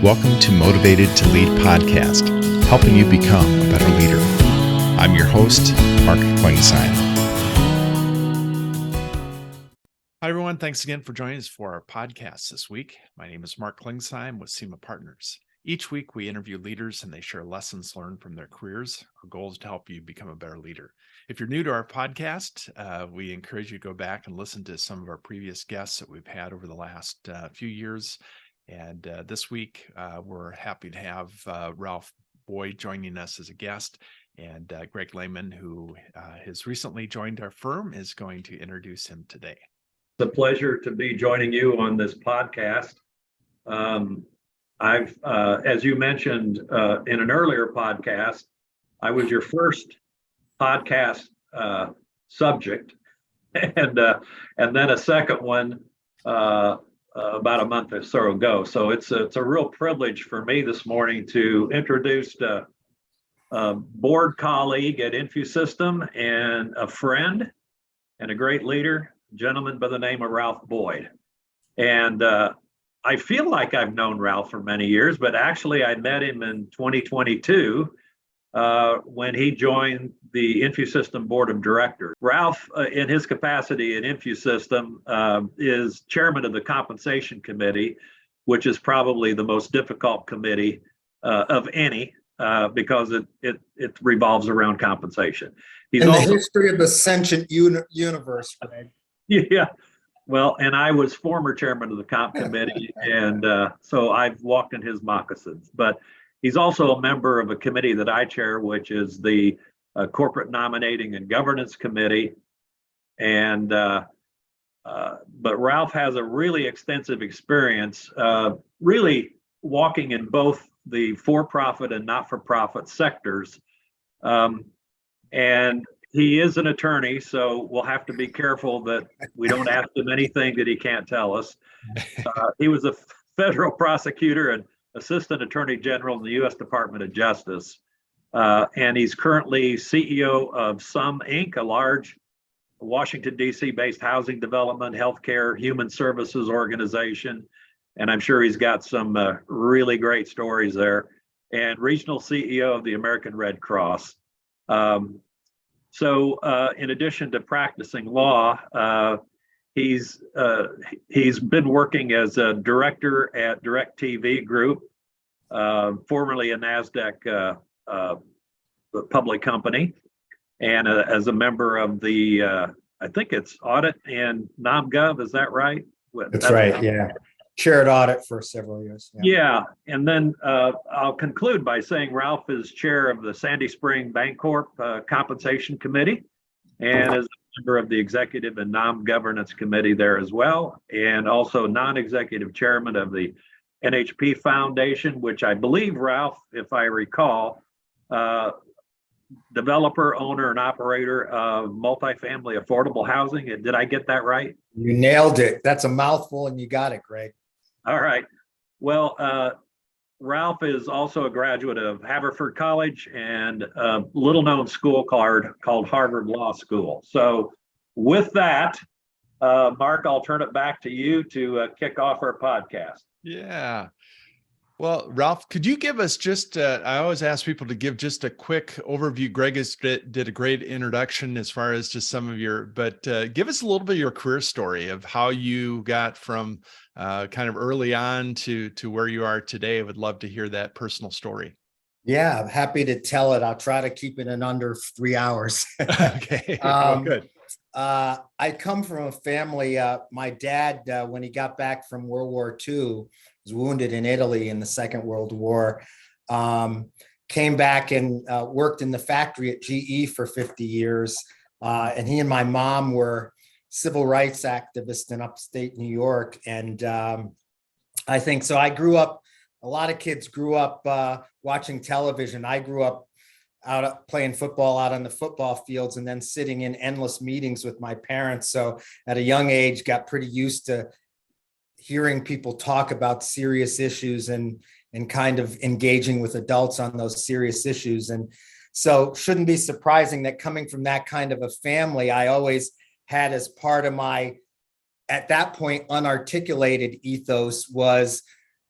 Welcome to Motivated to Lead podcast, helping you become a better leader. I'm your host, Mark Klingsheim. Hi, everyone. Thanks again for joining us for our podcast this week. My name is Mark Klingsheim with SEMA Partners. Each week, we interview leaders and they share lessons learned from their careers. Our goal is to help you become a better leader. If you're new to our podcast, we encourage you to go back and listen to some of our previous guests that we've had over the last few years. And this week, we're happy to have Ralph Boyd joining us as a guest. And Greg Lehman, who has recently joined our firm, is going to introduce him today. It's a pleasure to be joining you on this podcast. As you mentioned in an earlier podcast, I was your first podcast subject, and then a second one about a month or so ago. So it's a real privilege for me this morning to introduce a board colleague at InfuSystem and a friend and a great leader, a gentleman by the name of Ralph Boyd. And I feel like I've known Ralph for many years, but actually I met him in 2022 when he joined the InfuSystem Board of Directors. Ralph, in his capacity at InfuSystem, is chairman of the Compensation Committee, which is probably the most difficult committee of any, because it revolves around compensation. He's in the history of the sentient universe, Greg. Yeah. Well, and I was former chairman of the Comp Committee, and so I've walked in his moccasins. But he's also a member of a committee that I chair, which is the Corporate Nominating and Governance Committee. And but Ralph has a really extensive experience, really walking in both the for-profit and not-for-profit sectors. And he is an attorney, so we'll have to be careful that we don't ask him anything that he can't tell us. He was a federal prosecutor and assistant attorney general in the U.S. Department of Justice. And he's currently CEO of Sum Inc., a large Washington, D.C. based housing development, healthcare, human services organization. And I'm sure he's got some really great stories there. And regional CEO of the American Red Cross. So in addition to practicing law, he's been working as a director at DirecTV Group, formerly a NASDAQ public company, and as a member of the, I think it's audit and NomGov, is that right? That's right, yeah. Chaired audit for several years. Yeah, and then I'll conclude by saying Ralph is chair of the Sandy Spring Bancorp Compensation Committee, and is a member of the Executive and Non-Governance Committee there as well, and also non-executive chairman of the NHP Foundation, which I believe, Ralph, if I recall, developer, owner, and operator of multifamily affordable housing. Did I get that right? You nailed it. That's a mouthful, and you got it, Greg. All right. Well, Ralph is also a graduate of Haverford College and a little-known school called Harvard Law School. So with that, Mark, I'll turn it back to you to kick off our podcast. Yeah. Well, Ralph, could you give us just, I always ask people to give just a quick overview. Greg did a great introduction as far as just some of but give us a little bit of your career story of how you got from kind of early on to where you are today. I would love to hear that personal story. Yeah, I'm happy to tell it. I'll try to keep it in under 3 hours. Okay, good. I come from a family, my dad, when he got back from World War II, was wounded in Italy in the Second World War, came back and worked in the factory at GE for 50 years. And he and my mom were civil rights activists in upstate New York. And I think so. I grew up, a lot of kids grew up watching television. I grew up out playing football out on the football fields and then sitting in endless meetings with my parents. So at a young age, got pretty used to hearing people talk about serious issues and kind of engaging with adults on those serious issues. And so shouldn't be surprising that coming from that kind of a family, I always had as part of my, at that point, unarticulated ethos was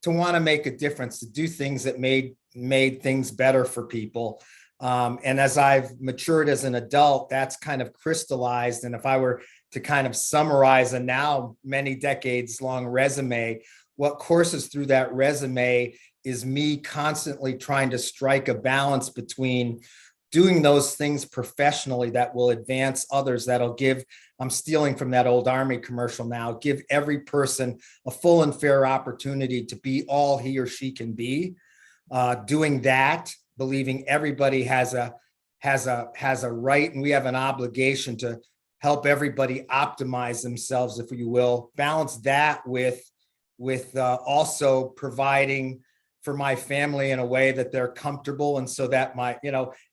want to make a difference, to do things that made things better for people. And as I've matured as an adult, that's kind of crystallized. And if I were to kind of summarize a now many decades long resume, what courses through that resume is me constantly trying to strike a balance between doing those things professionally that will advance others, that'll give, I'm stealing from that old Army commercial now, give every person a full and fair opportunity to be all he or she can be. Doing that, believing everybody has a right, and we have an obligation to help everybody optimize themselves, if you will. Balance that with also providing for my family in a way that they're comfortable, and so that my,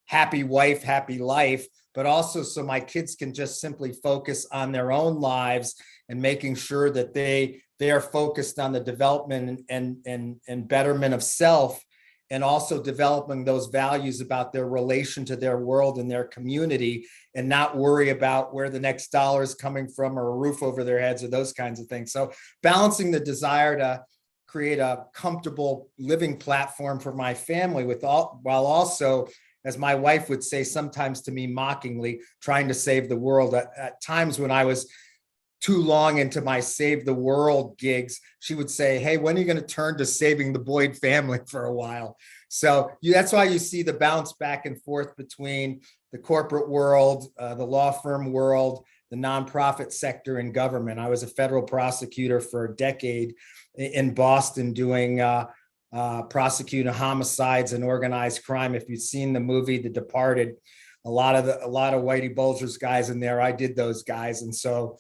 happy wife, happy life, but also so my kids can just simply focus on their own lives and making sure that they are focused on the development and betterment of self, and also developing those values about their relation to their world and their community, and not worry about where the next dollar is coming from or a roof over their heads or those kinds of things. So balancing the desire to create a comfortable living platform for my family while also, as my wife would say sometimes to me mockingly, trying to save the world. At times when I was too long into my save the world gigs, she would say, hey, when are you going to turn to saving the Boyd family for a while? So that's why you see the bounce back and forth between the corporate world, the law firm world, the nonprofit sector, and government. I was a federal prosecutor for a decade in Boston doing prosecuting homicides and organized crime. If you've seen the movie The Departed, a lot of Whitey Bulger's guys in there, I did those guys. And so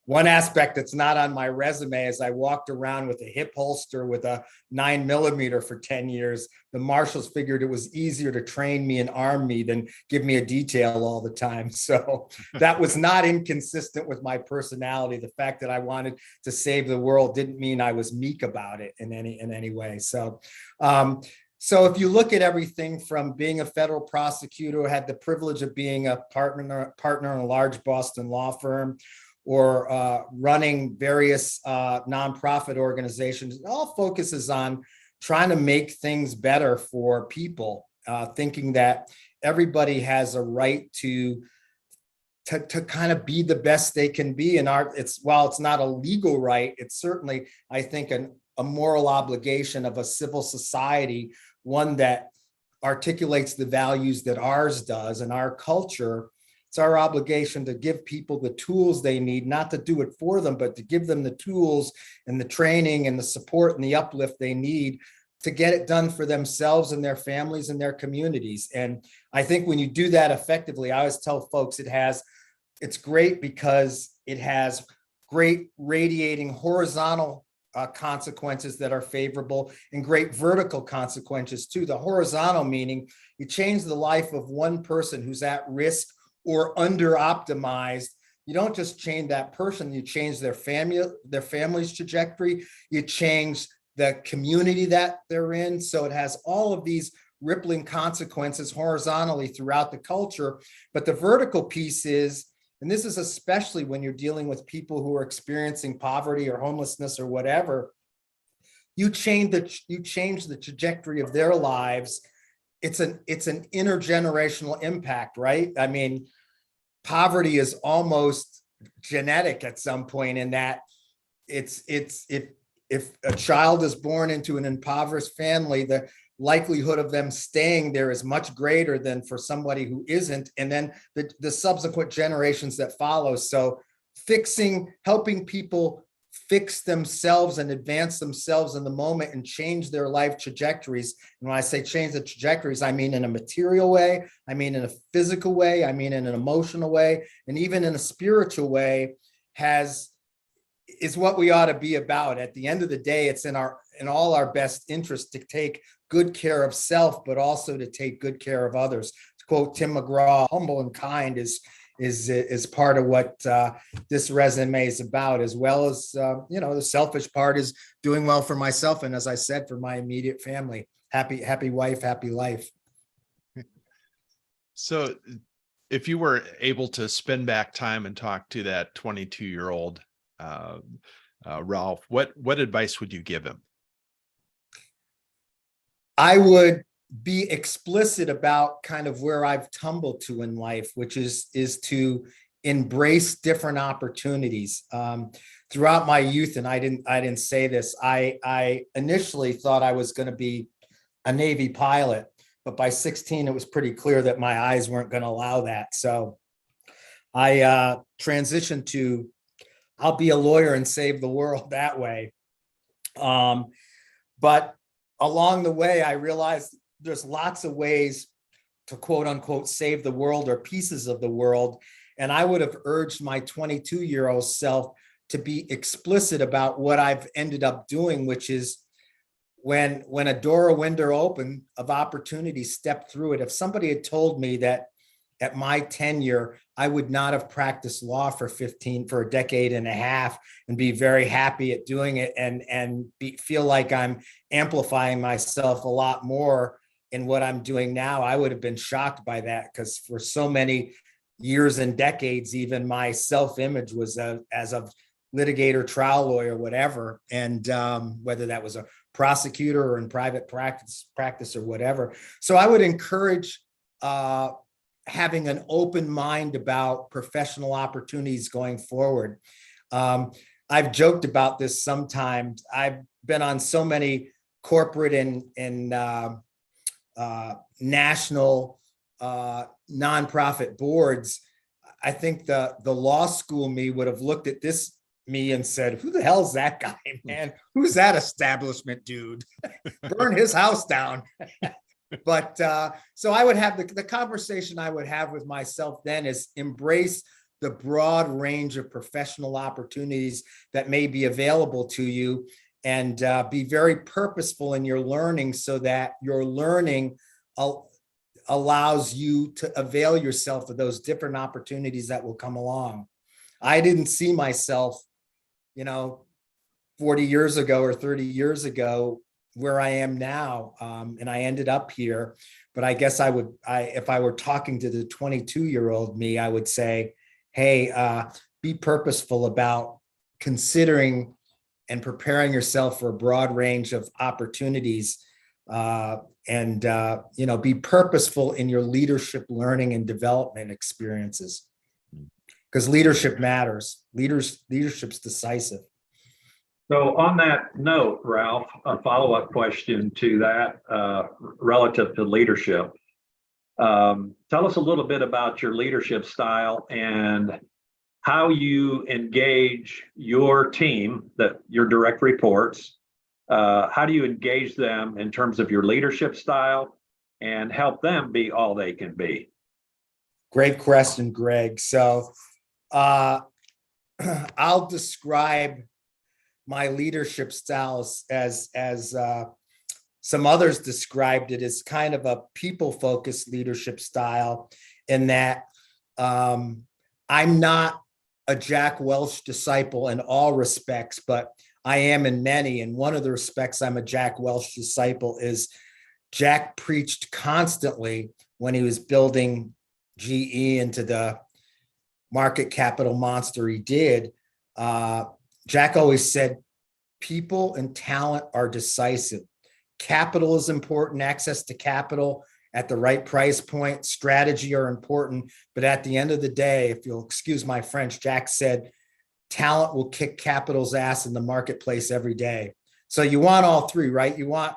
one aspect that's not on my resume is I walked around with a hip holster with a 9mm for 10 years. The marshals figured it was easier to train me and arm me than give me a detail all the time. So that was not inconsistent with my personality. The fact that I wanted to save the world didn't mean I was meek about it in any way. So so if you look at everything from being a federal prosecutor, had the privilege of being a partner in a large Boston law firm, or running various nonprofit organizations, it all focuses on trying to make things better for people, thinking that everybody has a right to kind of be the best they can be. And while it's not a legal right, it's certainly, I think, a moral obligation of a civil society, one that articulates the values that ours does and our culture. It's our obligation to give people the tools they need, not to do it for them, but to give them the tools and the training and the support and the uplift they need to get it done for themselves and their families and their communities. And I think when you do that effectively, I always tell folks it's great because it has great radiating horizontal consequences that are favorable, and great vertical consequences too. The horizontal meaning you change the life of one person who's at risk or under optimized. You don't just change that person, you change their family's trajectory, you change the community that they're in. So it has all of these rippling consequences horizontally throughout the culture. But the vertical piece is, and this is especially when you're dealing with people who are experiencing poverty or homelessness or whatever, you change the trajectory of their lives. It's an intergenerational impact, right? I mean, poverty is almost genetic at some point, in that if a child is born into an impoverished family, the likelihood of them staying there is much greater than for somebody who isn't, and then the subsequent generations that follow. So helping people fix themselves and advance themselves in the moment and change their life trajectories. And when I say change the trajectories, I mean in a material way, I mean in a physical way, I mean in an emotional way, and even in a spiritual way, is what we ought to be about. At the end of the day, it's in all our best interest to take good care of self, but also to take good care of others. To quote Tim McGraw, humble and kind is part of what this resume is about, as well as the selfish part is doing well for myself, and as I said, for my immediate family. Happy wife, happy life. So if you were able to spin back time and talk to that 22-year-old Ralph, what advice would you give him? I would be explicit about kind of where I've tumbled to in life, which is to embrace different opportunities. Throughout my youth, and I didn't say this, I initially thought I was going to be a Navy pilot, but by 16, it was pretty clear that my eyes weren't going to allow that. So I transitioned to, I'll be a lawyer and save the world that way. But along the way, I realized there's lots of ways to quote unquote save the world or pieces of the world. And I would have urged my 22-year-old self to be explicit about what I've ended up doing, which is when a door or window open of opportunity, step through it. If somebody had told me that at my tenure, I would not have practiced law for a decade and a half and be very happy at doing it and feel like I'm amplifying myself a lot more in what I'm doing now, I would have been shocked by that, because for so many years and decades, even my self-image was as a litigator, trial lawyer, whatever. And whether that was a prosecutor or in private practice or whatever. So I would encourage having an open mind about professional opportunities going forward. I've joked about this sometimes. I've been on so many corporate and national nonprofit boards. I think the law school me would have looked at me and said, who the hell's that guy, man? Who's that establishment dude? Burn his house down. But so I would have the conversation I would have with myself then is embrace the broad range of professional opportunities that may be available to you, and be very purposeful in your learning so that your learning allows you to avail yourself of those different opportunities that will come along. I didn't see myself, 40 years ago or 30 years ago where I am now. And I ended up here, but I guess if I were talking to the 22-year-old me, I would say, hey, be purposeful about considering and preparing yourself for a broad range of opportunities, and be purposeful in your leadership learning and development experiences, because leadership matters. Leadership's decisive. So on that note, Ralph, a follow-up question to that relative to leadership. Tell us a little bit about your leadership style and how you engage your team, your direct reports. How do you engage them in terms of your leadership style and help them be all they can be? Great question, Greg. So I'll describe my leadership styles as some others described it, as kind of a people-focused leadership style, in that I'm not a Jack Welch disciple in all respects, but I am in many. And one of the respects I'm a Jack Welch disciple is Jack preached constantly when he was building GE into the market capital monster he did. Jack always said, people and talent are decisive. Capital is important, access to capital at the right price point, strategy are important. But at the end of the day, if you'll excuse my French, Jack said, talent will kick capital's ass in the marketplace every day. So you want all three, right? You want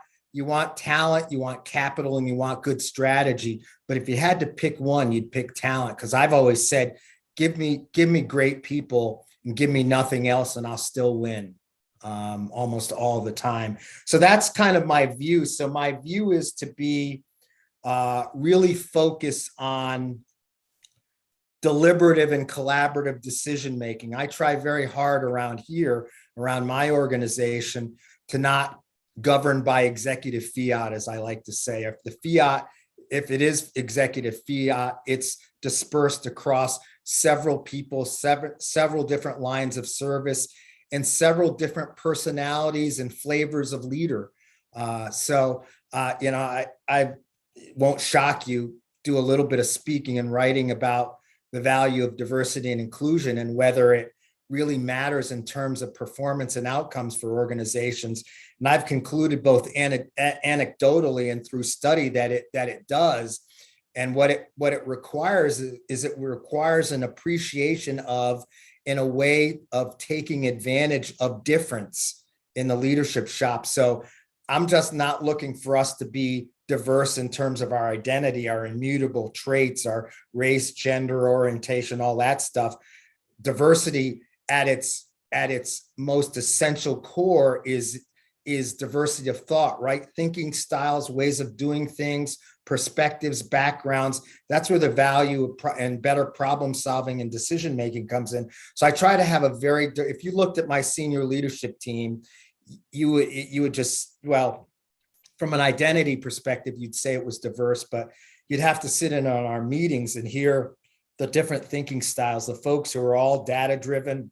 talent, you want capital, and you want good strategy. But if you had to pick one, you'd pick talent. Because I've always said, give me great people and give me nothing else, and I'll still win almost all the time. So that's kind of my view. So my view is to be really focus on deliberative and collaborative decision making. I try very hard around my organization, to not govern by executive fiat, as I like to say. If it is executive fiat, it's dispersed across several people, several different lines of service, and several different personalities and flavors of leader. I won't shock you, do a little bit of speaking and writing about the value of diversity and inclusion, and whether it really matters in terms of performance and outcomes for organizations. And I've concluded both anecdotally and through study that it does. And what it requires is it requires an appreciation of, in a way of taking advantage of difference in the leadership shop. So I'm just not looking for us to be diverse in terms of our identity, our immutable traits, our race, gender, orientation, all that stuff. Diversity at its most essential core is diversity of thought, right? Thinking styles, ways of doing things, perspectives, backgrounds. That's where the value and better problem solving and decision making comes in. So I try to have if you looked at my senior leadership team, you would just, well, from an identity perspective, you'd say it was diverse, but you'd have to sit in on our meetings and hear the different thinking styles, the folks who are all data driven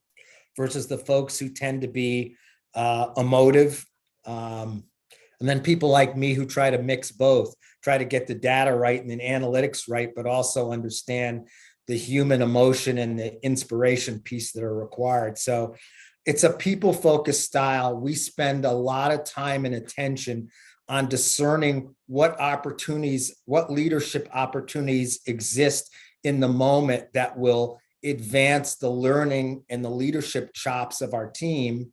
versus the folks who tend to be emotive. And then people like me who try to mix both, try to get the data right and the analytics right, but also understand the human emotion and the inspiration piece that are required. So it's a people-focused style. We spend a lot of time and attention on discerning what leadership opportunities exist in the moment that will advance the learning and the leadership chops of our team.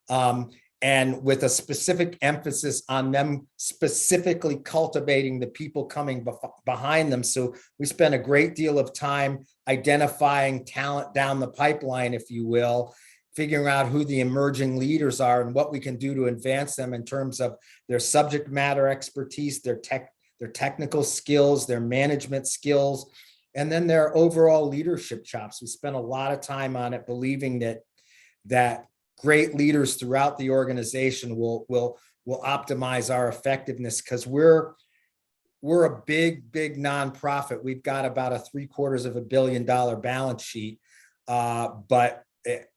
And with a specific emphasis on them specifically cultivating the people coming behind them. So we spend a great deal of time identifying talent down the pipeline, if you will, figuring out who the emerging leaders are and what we can do to advance them in terms of their subject matter expertise, their technical skills, their management skills, and then their overall leadership chops. We spend a lot of time on it, believing that great leaders throughout the organization will optimize our effectiveness, because we're a big nonprofit. We've got about a $750 million balance sheet, but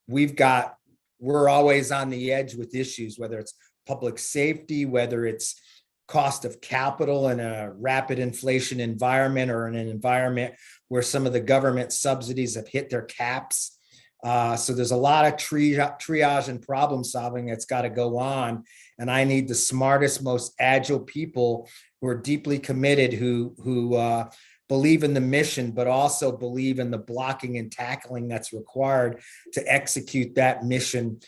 we're always on the edge with issues, whether it's public safety, whether it's cost of capital in a rapid inflation environment, or in an environment where some of the government subsidies have hit their caps. So there's a lot of triage and problem solving that's got to go on. And I need the smartest, most agile people who are deeply committed, who believe in the mission, but also believe in the blocking and tackling that's required to execute that mission,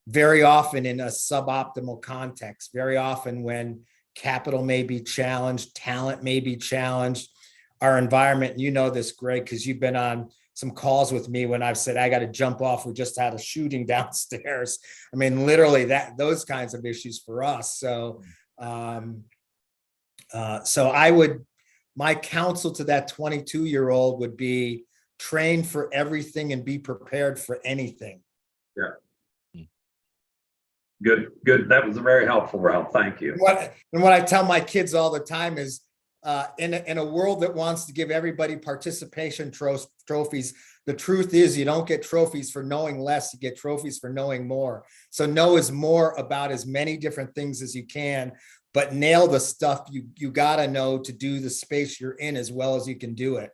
very often in a suboptimal context, very often when capital may be challenged, talent may be challenged, our environment. You know this, Greg, because you've been on some calls with me when I've said, I got to jump off. We just had a shooting downstairs. I mean, literally those kinds of issues for us. So, my counsel to that 22-year-old would be train for everything and be prepared for anything. Yeah. Good. That was very helpful, Ralph. Thank you. What I tell my kids all the time is, in a world that wants to give everybody participation trophies, the truth is you don't get trophies for knowing less, you get trophies for knowing more. So know is more about as many different things as you can, but nail the stuff you got to know to do the space you're in as well as you can do it.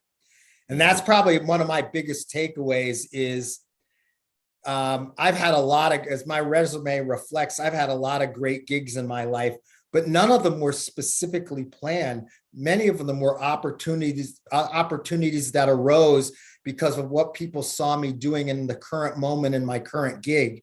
And that's probably one of my biggest takeaways is I've had a lot of, as my resume reflects, I've had a lot of great gigs in my life, but none of them were specifically planned. Many of them were opportunities that arose because of what people saw me doing in the current moment in my current gig.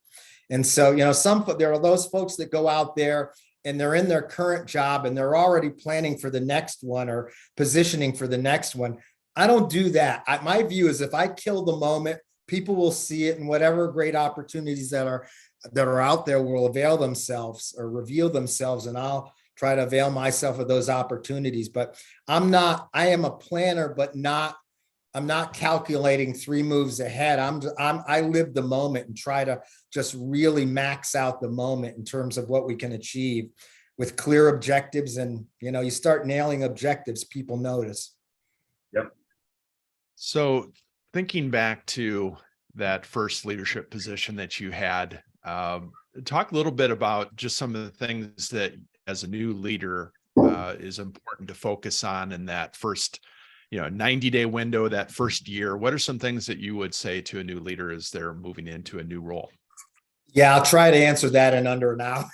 And so, there are those folks that go out there and they're in their current job and they're already planning for the next one or positioning for the next one. I don't do that. My view is if I kill the moment, people will see it, and whatever great opportunities that are out there will avail themselves or reveal themselves, and I'll try to avail myself of those opportunities. But I am a planner, but I'm not calculating 3 moves ahead. I live the moment and try to just really max out the moment in terms of what we can achieve with clear objectives. And, you start nailing objectives, people notice. Yep. So thinking back to that first leadership position that you had, talk a little bit about just some of the things that as a new leader is important to focus on in that first 90-day window, that first year, what are some things that you would say to a new leader as they're moving into a new role? Yeah, I'll try to answer that in under an hour.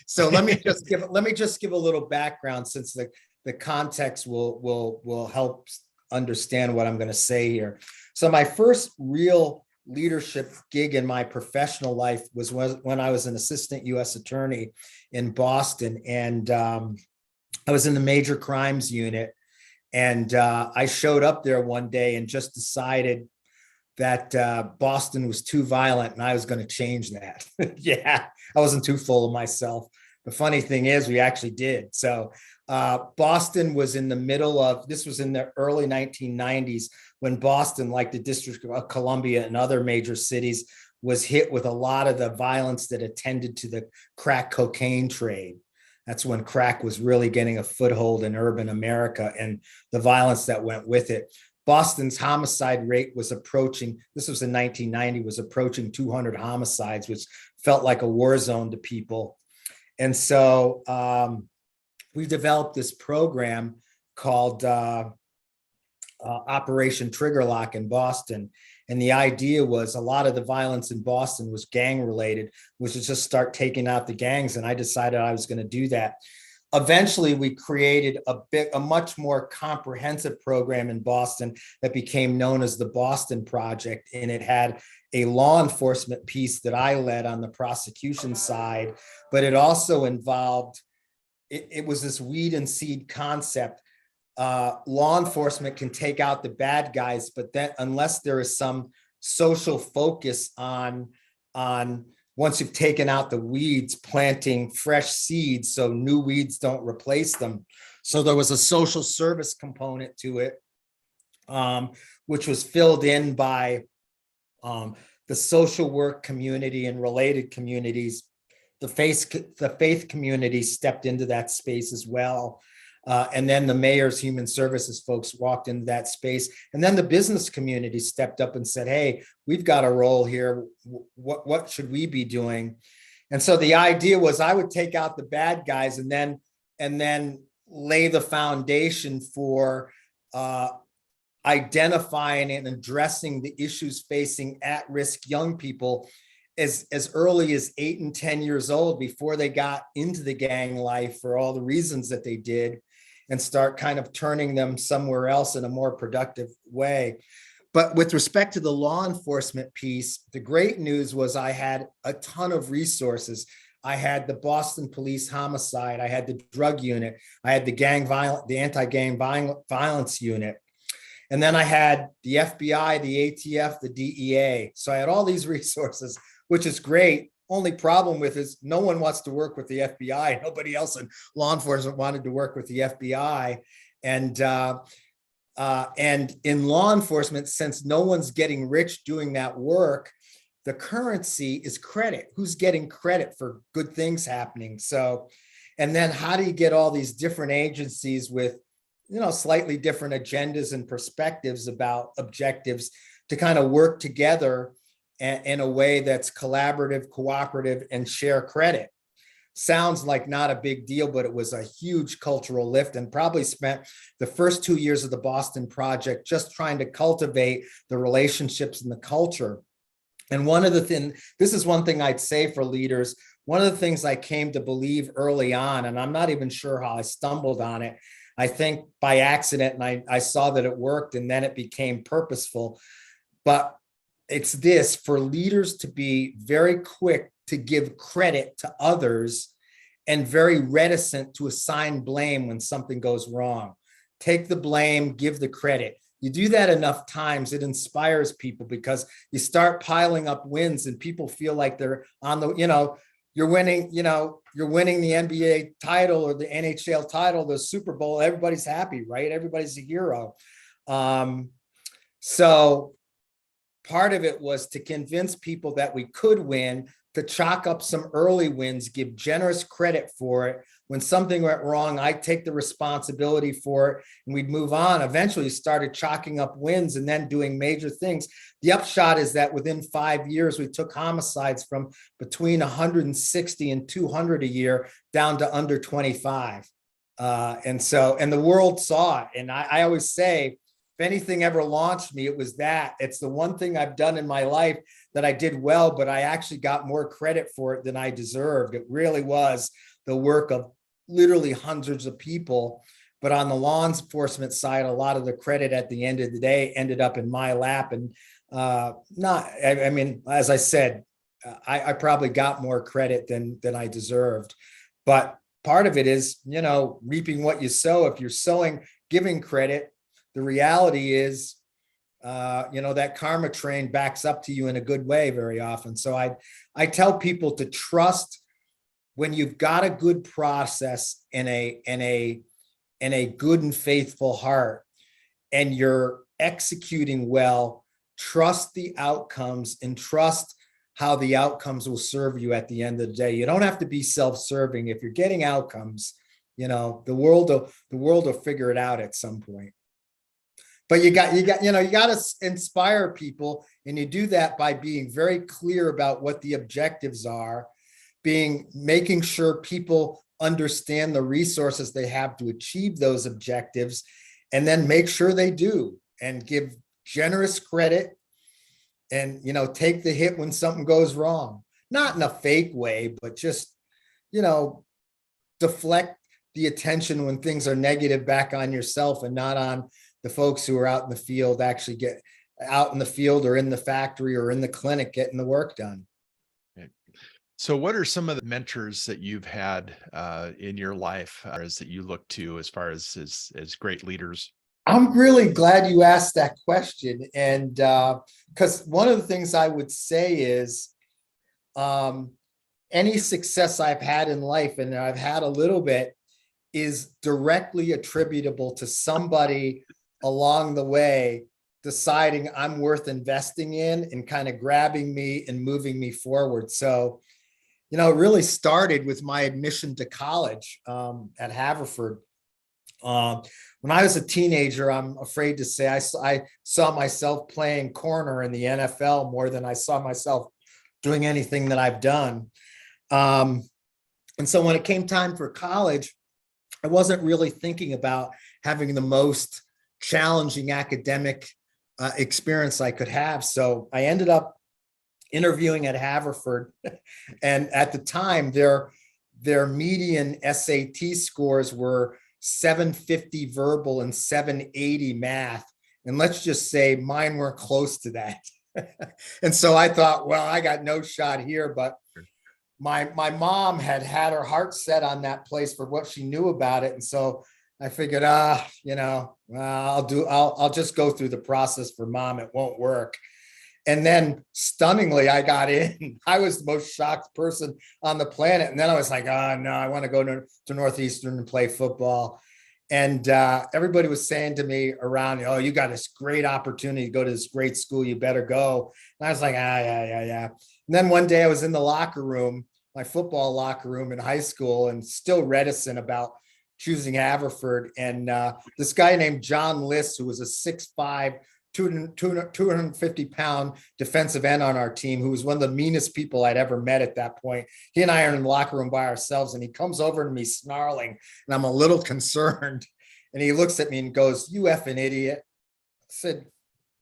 So let me just give a little background, since the context will help understand what I'm going to say here. So my first real leadership gig in my professional life was when I was an assistant U.S. attorney in Boston, and I was in the major crimes unit. And I showed up there one day and just decided that Boston was too violent and I was going to change that. Yeah, I wasn't too full of myself. The funny thing is, we actually did. So Boston was in the middle of, this was in the early 1990s, when Boston, like the District of Columbia and other major cities, was hit with a lot of the violence that attended to the crack cocaine trade. That's when crack was really getting a foothold in urban America, and the violence that went with it. Boston's homicide rate was approaching, this was in 1990, was approaching 200 homicides, which felt like a war zone to people. And so we developed this program called Operation Trigger Lock in Boston. And the idea was, a lot of the violence in Boston was gang related, was to just start taking out the gangs. And I decided I was going to do that. Eventually, we created a much more comprehensive program in Boston that became known as the Boston Project. And it had a law enforcement piece that I led on the prosecution side, but it also involved, it was this weed and seed concept. Law enforcement can take out the bad guys, but then unless there is some social focus on once you've taken out the weeds, planting fresh seeds so new weeds don't replace them. So there was a social service component to it, which was filled in by the social work community and related communities. The faith community stepped into that space as well. And then the mayor's human services folks walked into that space. And then the business community stepped up and said, hey, we've got a role here. What should we be doing? And so the idea was, I would take out the bad guys and then lay the foundation for identifying and addressing the issues facing at-risk young people as early as 8 and 10 years old, before they got into the gang life for all the reasons that they did, and start kind of turning them somewhere else in a more productive way. But with respect to the law enforcement piece, the great news was I had a ton of resources. I had the Boston Police Homicide, I had the drug unit, I had the anti-gang violence unit. And then I had the FBI, the ATF, the DEA. So I had all these resources, which is great. Only problem with is no one wants to work with the FBI. Nobody else in law enforcement wanted to work with the FBI. And in law enforcement, since no one's getting rich doing that work, the currency is credit. Who's getting credit for good things happening? So, and then how do you get all these different agencies with, slightly different agendas and perspectives about objectives to kind of work together in a way that's collaborative, cooperative, and share credit? Sounds like not a big deal, but it was a huge cultural lift, and probably spent the first 2 years of the Boston Project just trying to cultivate the relationships and the culture. And one of the things, this is one thing I'd say for leaders, one of the things I came to believe early on, and I'm not even sure how I stumbled on it, I think by accident, and I saw that it worked, and then it became purposeful. But it's this, for leaders to be very quick to give credit to others and very reticent to assign blame when something goes wrong. Take the blame, give the credit. You do that enough times, it inspires people, because you start piling up wins and people feel like they're on the, you're winning the NBA title or the NHL title, the Super Bowl, everybody's happy, right? Everybody's a hero. So part of it was to convince people that we could win, to chalk up some early wins, give generous credit for it. When something went wrong, I take the responsibility for it, and we'd move on. Eventually started chalking up wins and then doing major things. The upshot is that within 5 years, we took homicides from between 160 and 200 a year down to under 25. And the world saw it. And I always say, if anything ever launched me, it was that. It's the one thing I've done in my life that I did well, but I actually got more credit for it than I deserved. It really was the work of literally hundreds of people. But on the law enforcement side, a lot of the credit at the end of the day ended up in my lap. And I mean, as I said, I probably got more credit than I deserved. But part of it is, reaping what you sow. If you're sowing, giving credit, the reality is, that karma train backs up to you in a good way very often. So I tell people to trust when you've got a good process and a good and faithful heart, and you're executing well, trust the outcomes and trust how the outcomes will serve you at the end of the day. You don't have to be self-serving. If you're getting outcomes, the world will figure it out at some point. But you got to inspire people, and you do that by being very clear about what the objectives are, making sure people understand the resources they have to achieve those objectives, and then make sure they do, and give generous credit, and take the hit when something goes wrong, not in a fake way, but just deflect the attention when things are negative back on yourself and not on the folks who are out in the field, actually get out in the field or in the factory or in the clinic getting the work done. So what are some of the mentors that you've had in your life that you look to as far as great leaders? I'm really glad you asked that question. And because one of the things I would say is any success I've had in life, and I've had a little bit, is directly attributable to somebody along the way deciding I'm worth investing in and kind of grabbing me and moving me forward. So, it really started with my admission to college at Haverford. When I was a teenager, I'm afraid to say I saw myself playing corner in the NFL more than I saw myself doing anything that I've done. And so when it came time for college, I wasn't really thinking about having the most challenging academic experience I could have. So I ended up interviewing at Haverford. And at the time, their median SAT scores were 750 verbal and 780 math. And let's just say mine weren't close to that. And so I thought, well, I got no shot here. But my mom had her heart set on that place for what she knew about it. And so I figured, I'll just go through the process for mom. It won't work. And then stunningly, I got in. I was the most shocked person on the planet. And then I was like, oh, no, I want to go to Northeastern and play football. And everybody was saying to me around, oh, you got this great opportunity to go to this great school. You better go. And I was like, yeah. And then one day I was in the locker room, my football locker room in high school, and still reticent about choosing Haverford. And this guy named John Liss, who was a 6'5", 250-pound defensive end on our team, who was one of the meanest people I'd ever met at that point. He and I are in the locker room by ourselves, and he comes over to me snarling, and I'm a little concerned. And he looks at me and goes, "You effing idiot." I said,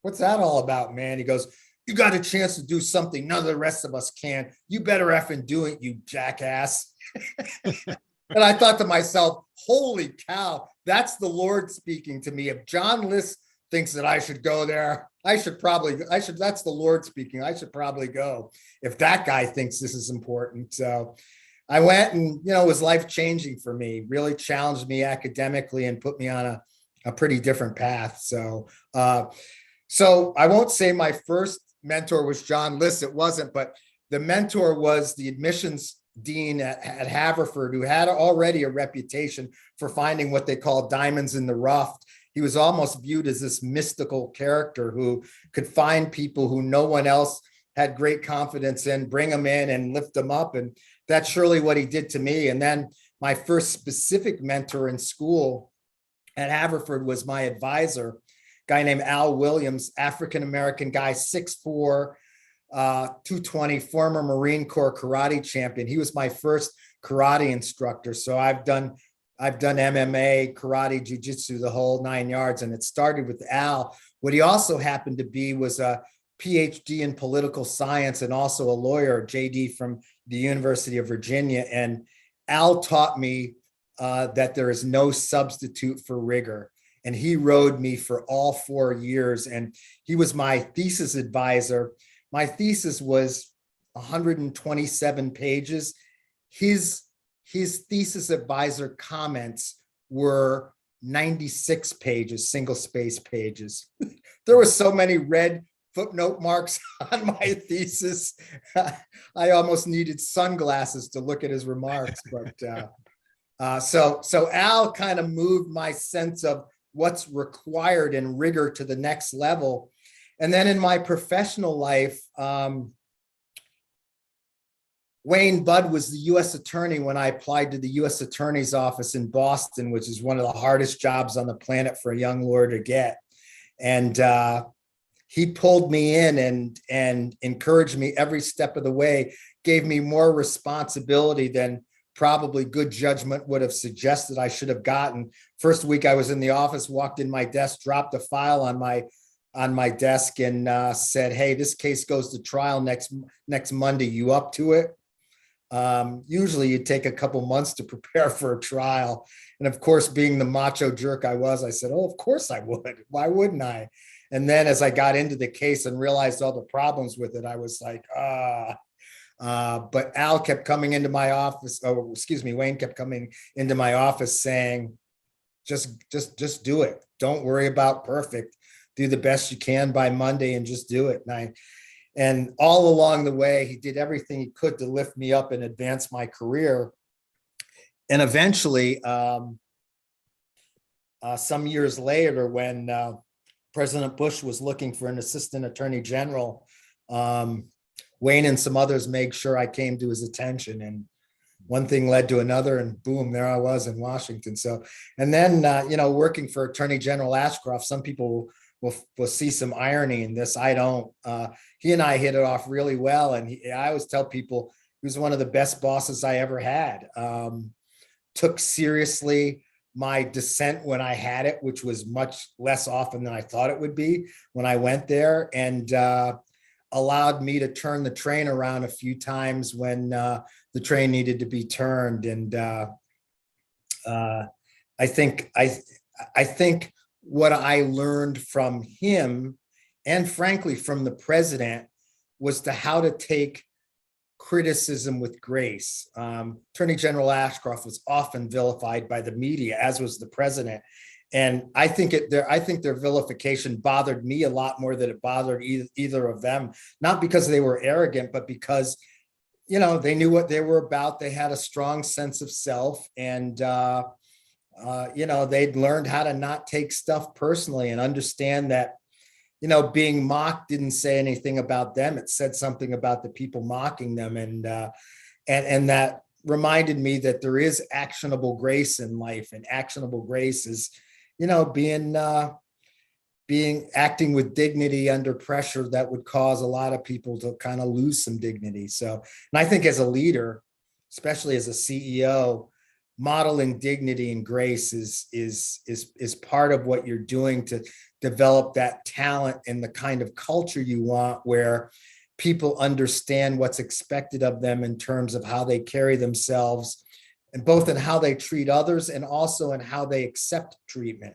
"What's that all about, man?" He goes, "You got a chance to do something none of the rest of us can. You better effing do it, you jackass." And I thought to myself, holy cow, that's the Lord speaking to me. If John Liss thinks that I should go there, that's the Lord speaking. I should probably go if that guy thinks this is important. So I went, and, it was life-changing for me, really challenged me academically and put me on a pretty different path. So I won't say my first mentor was John Liss. It wasn't, but the mentor was the admissions dean at Haverford, who had already a reputation for finding what they call diamonds in the rough. He was almost viewed as this mystical character who could find people who no one else had great confidence in, bring them in and lift them up. And that's surely what he did to me. And then my first specific mentor in school at Haverford was my advisor, a guy named Al Williams, African-American guy, 6'4", 220, former Marine Corps karate champion. He was my first karate instructor. So I've done I've done MMA, karate, jujitsu, the whole 9 yards. And it started with Al. What he also happened to be was a PhD in political science and also a lawyer, JD from the University of Virginia. And Al taught me that there is no substitute for rigor. And he rode me for all 4 years. And he was my thesis advisor. My thesis was 127 pages. His thesis advisor comments were 96 pages, single space pages. There were so many red footnote marks on my thesis. I almost needed sunglasses to look at his remarks. But so Al kind of moved my sense of what's required in rigor to the next level. And then in my professional life, Wayne Budd was the U.S. attorney when I applied to the U.S. attorney's office in Boston, which is one of the hardest jobs on the planet for a young lawyer to get. And he pulled me in and encouraged me every step of the way, gave me more responsibility than probably good judgment would have suggested I should have gotten. First week I was in the office, walked in my desk, dropped a file on my desk and said, "Hey, this case goes to trial next Monday. You up to it?" Usually you take a couple months to prepare for a trial. And of course, being the macho jerk I was, I said, "Oh, of course I would. Why wouldn't I?" And then as I got into the case and realized all the problems with it, I was like, but Al kept coming into my office. Oh, excuse me, Wayne kept coming into my office saying, just do it. Don't worry about perfect. Do the best you can by Monday and just do it. And all along the way, he did everything he could to lift me up and advance my career. And eventually, some years later, when President Bush was looking for an assistant attorney general, Wayne and some others made sure I came to his attention. And one thing led to another, and boom, there I was in Washington. So, and then, working for Attorney General Ashcroft, some people will see some irony in this. I don't. He and I hit it off really well. And I always tell people he was one of the best bosses I ever had. Took seriously my dissent when I had it, which was much less often than I thought it would be when I went there, and allowed me to turn the train around a few times when the train needed to be turned. And I think what I learned from him, and frankly from the president, was to how to take criticism with grace. Attorney General Ashcroft was often vilified by the media, as was the president. And I think their vilification bothered me a lot more than it bothered either of them, not because they were arrogant, but because, they knew what they were about. They had a strong sense of self, and they'd learned how to not take stuff personally and understand that, being mocked didn't say anything about them. It said something about the people mocking them. And that reminded me that there is actionable grace in life, and actionable grace is, acting with dignity under pressure that would cause a lot of people to kind of lose some dignity. So, and I think as a leader, especially as a CEO, modeling dignity and grace is part of what you're doing to develop that talent and the kind of culture you want, where people understand what's expected of them in terms of how they carry themselves, and both in how they treat others and also in how they accept treatment.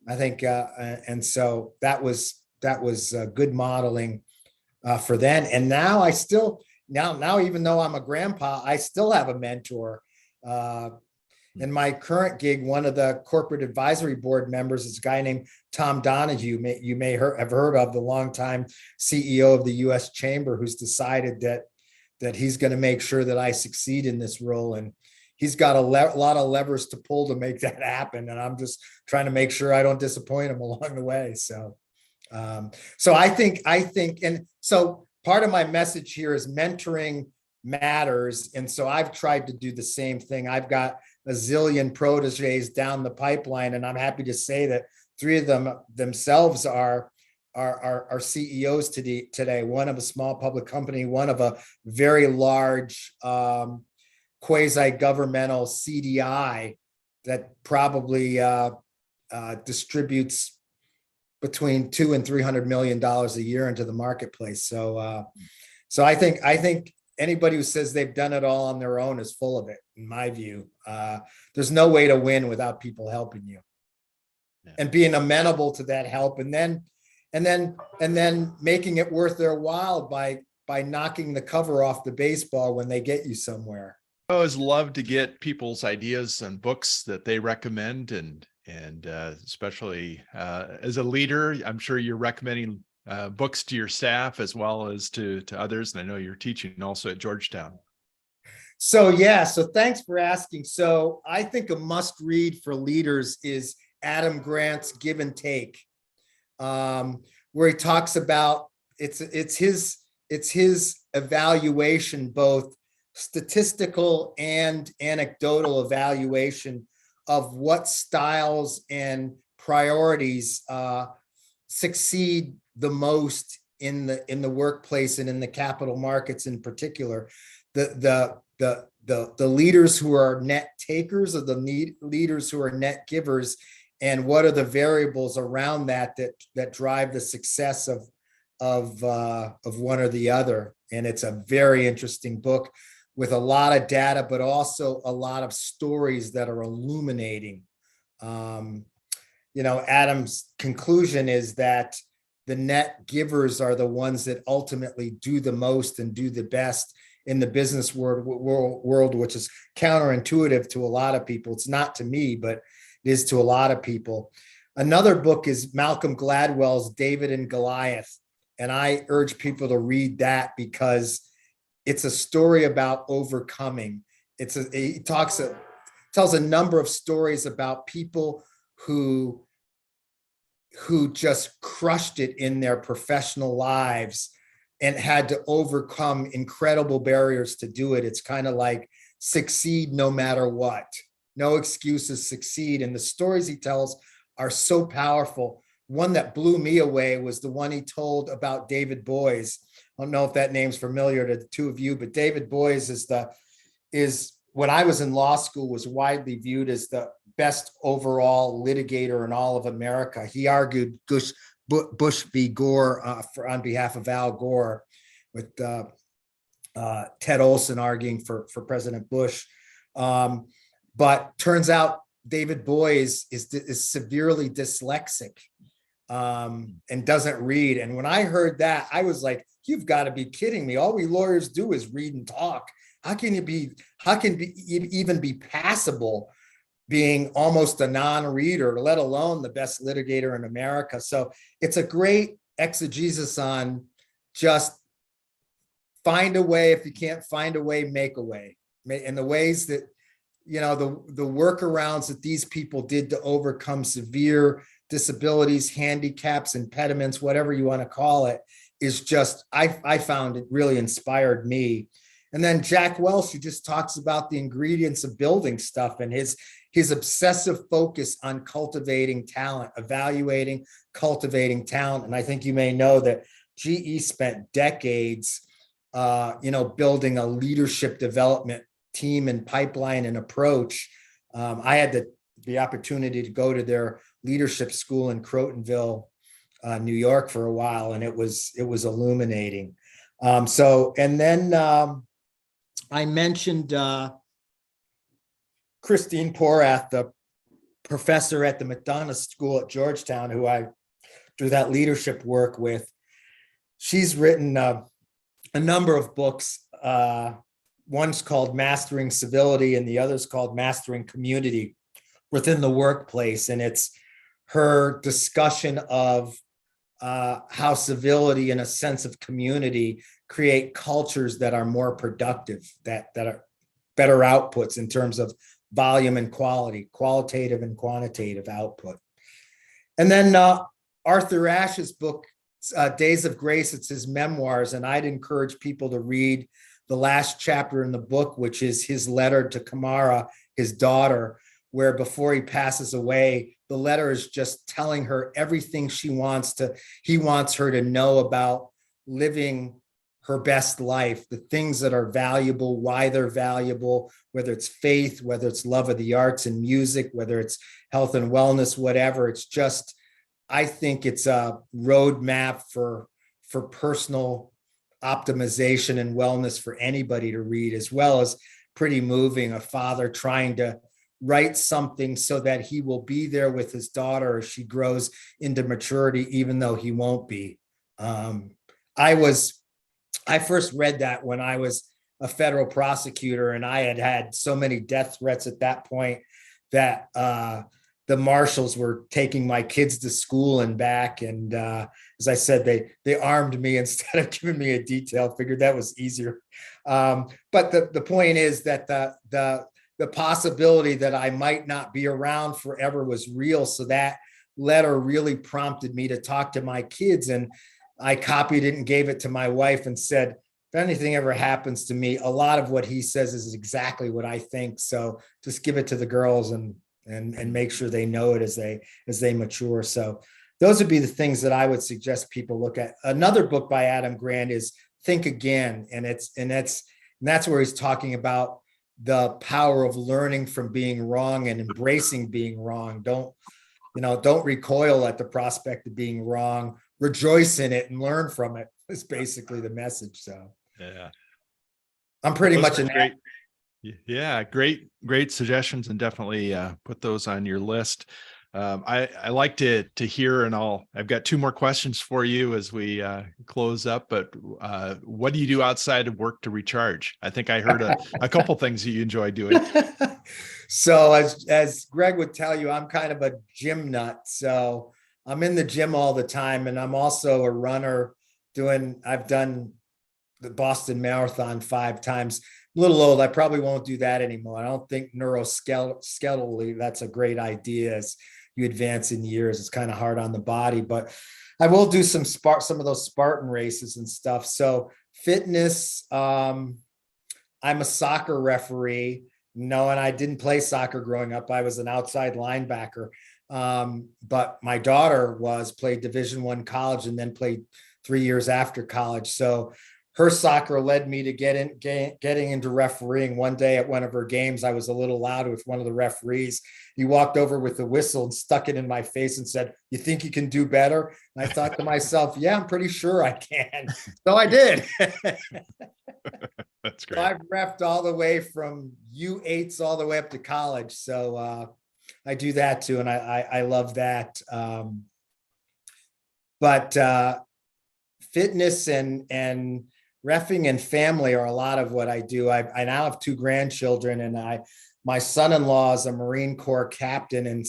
I think, and so that was good modeling for then. And now I still, now, even though I'm a grandpa, I still have a mentor. In my current gig, one of the corporate advisory board members is a guy named Tom Donahue. You may have heard of, the longtime CEO of the U.S. Chamber, who's decided that he's going to make sure that I succeed in this role. And he's got a lot of levers to pull to make that happen. And I'm just trying to make sure I don't disappoint him along the way. So I think, and so part of my message here is mentoring matters. And so I've tried to do the same thing. I've got a zillion proteges down the pipeline, and I'm happy to say that 3 of them themselves are CEOs today. One of a small public company, one of a very large quasi-governmental CDI, probably distributes between $200 and $300 million a year into the marketplace. So I think anybody who says they've done it all on their own is full of it, in my view. There's no way to win without people helping you, and being amenable to that help, and then making it worth their while by knocking the cover off the baseball when they get you somewhere. I always love to get people's ideas and books that they recommend, and especially as a leader, I'm sure you're recommending books to your staff as well as to others. And I know you're teaching also at Georgetown. So thanks for asking. So I think a must read for leaders is Adam Grant's Give and Take, where he talks about it's his evaluation, both statistical and anecdotal evaluation of what styles and priorities succeed the most in the workplace and in the capital markets in particular. The leaders who are net takers or the leaders who are net givers, and what are the variables around that drive the success of one or the other. And it's a very interesting book with a lot of data, but also a lot of stories that are illuminating. Adam's conclusion is that the net givers are the ones that ultimately do the most and do the best in the business world, which is counterintuitive to a lot of people. It's not to me, but it is to a lot of people. Another book is Malcolm Gladwell's David and Goliath. And I urge people to read that because it's a story about overcoming. He tells a number of stories about people who just crushed it in their professional lives and had to overcome incredible barriers to do it. It's kind of like succeed no matter what. No excuses, succeed. And the stories he tells are so powerful. One that blew me away was the one he told about David Boies. I don't know if that name's familiar to the two of you, but David Boies is when I was in law school, was widely viewed as the best overall litigator in all of America. He argued Bush v. Gore on behalf of Al Gore, with Ted Olson arguing for President Bush. But turns out David Boies is severely dyslexic and doesn't read. And when I heard that, I was like, you've got to be kidding me. All we lawyers do is read and talk. How can even be passable being almost a non-reader, let alone the best litigator in America? So it's a great exegesis on just find a way. If you can't find a way, make a way. And the ways that, the workarounds that these people did to overcome severe disabilities, handicaps, impediments, whatever you want to call it, is just, I found it really inspired me. And then Jack Welch, who just talks about the ingredients of building stuff, and his obsessive focus on cultivating talent, evaluating, cultivating talent. And I think you may know that GE spent decades, building a leadership development team and pipeline and approach. I had the opportunity to go to their leadership school in Crotonville, New York for a while, and it was illuminating. And then I mentioned Christine Porath, the professor at the McDonough School at Georgetown, who I do that leadership work with. She's written a number of books. One's called Mastering Civility, and the other's called Mastering Community within the workplace. And it's her discussion of how civility and a sense of community create cultures that are more productive, that are better outputs in terms of volume and quality, qualitative and quantitative output. And then Arthur Ashe's book, Days of Grace, it's his memoirs. And I'd encourage people to read the last chapter in the book, which is his letter to Kamara, his daughter, where before he passes away, the letter is just telling her everything he wants her to know about living her best life, the things that are valuable, why they're valuable, whether it's faith, whether it's love of the arts and music, whether it's health and wellness, whatever. It's just, I think it's a roadmap for personal optimization and wellness for anybody to read, as well as pretty moving. A father trying to write something so that he will be there with his daughter as she grows into maturity, even though he won't be. I first read that when I was a federal prosecutor, and I had so many death threats at that point that the marshals were taking my kids to school and back. And as I said, they armed me instead of giving me a detail. Figured that was easier. But the point is that the possibility that I might not be around forever was real. So that letter really prompted me to talk to my kids, and I copied it and gave it to my wife and said, if anything ever happens to me, a lot of what he says is exactly what I think. So just give it to the girls and make sure they know it as they mature. So those would be the things that I would suggest people look at. Another book by Adam Grant is Think Again. And that's where he's talking about the power of learning from being wrong and embracing being wrong. Don't recoil at the prospect of being wrong. Rejoice in it and learn from it. Is basically the message. So yeah, I'm pretty those much are in great. Yeah, great suggestions, and definitely put those on your list. I like to hear, and I've got two more questions for you as we close up. But what do you do outside of work to recharge? I think I heard a couple things that you enjoy doing. So as Greg would tell you, I'm kind of a gym nut. So I'm in the gym all the time, and I'm also a runner. I've done the Boston Marathon 5 times. A little old. I probably won't do that anymore. I don't think neuroskeletally that's a great idea as you advance in years. It's kind of hard on the body, but I will do some of those Spartan races and stuff. So fitness, I'm a soccer referee. No, and I didn't play soccer growing up. I was an outside linebacker. But my daughter played Division I college and then played 3 years after college. So her soccer led me to getting into refereeing. One day at one of her games, I was a little loud with one of the referees. He walked over with the whistle and stuck it in my face and said, "You think you can do better?" And I thought to myself, yeah, I'm pretty sure I can. So I did. That's great. So I've reffed all the way from U8s all the way up to college. So I do that too. And I love that. But fitness and reffing and family are a lot of what I do. I now have 2 grandchildren, and my son-in-law is a Marine Corps captain and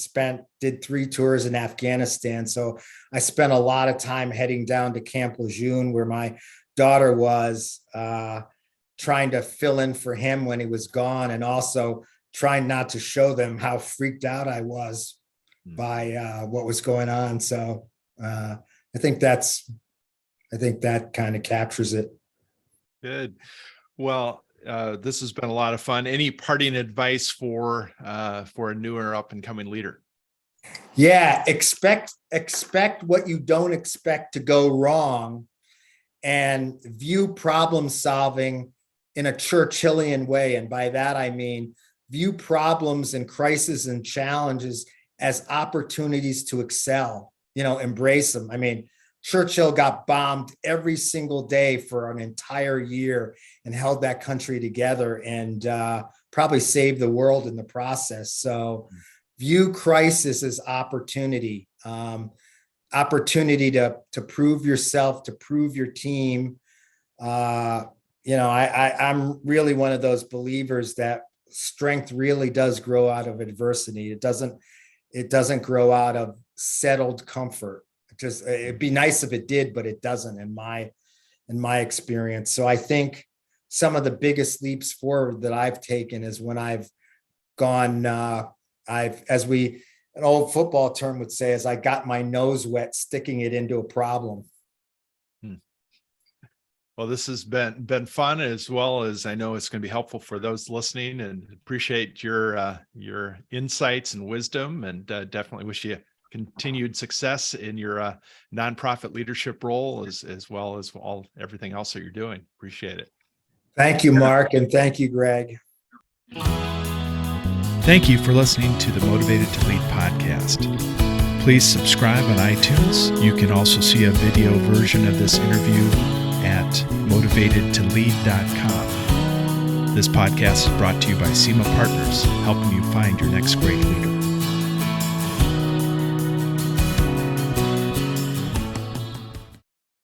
did 3 tours in Afghanistan. So I spent a lot of time heading down to Camp Lejeune, where my daughter was, trying to fill in for him when he was gone, and also trying not to show them how freaked out I was by what was going on. So I think that kind of captures it. Good. Well, this has been a lot of fun. Any parting advice for a newer up and coming leader? Yeah, expect what you don't expect to go wrong, and view problem solving in a Churchillian way. And by that, I mean, view problems and crises and challenges as opportunities to excel, embrace them. I mean, Churchill got bombed every single day for an entire year and held that country together, and probably saved the world in the process. So view crisis as opportunity, opportunity to prove yourself, to prove your team. I'm really one of those believers that strength really does grow out of adversity. It doesn't grow out of settled comfort. It'd be nice if it did, but it doesn't in my experience. So I think some of the biggest leaps forward that I've taken is when I've gone, an old football term would say, as I got my nose wet, sticking it into a problem. Well, this has been fun, as well as I know it's going to be helpful for those listening, and appreciate your insights and wisdom, and definitely wish you continued success in your nonprofit leadership role, as well as everything else that you're doing. Appreciate it. Thank you, Mark, and thank you, Greg. Thank you for listening to the Motivated to Lead podcast. Please subscribe on iTunes. You can also see a video version of this interview at motivatedtolead.com. This podcast is brought to you by SEMA Partners, helping you find your next great leader.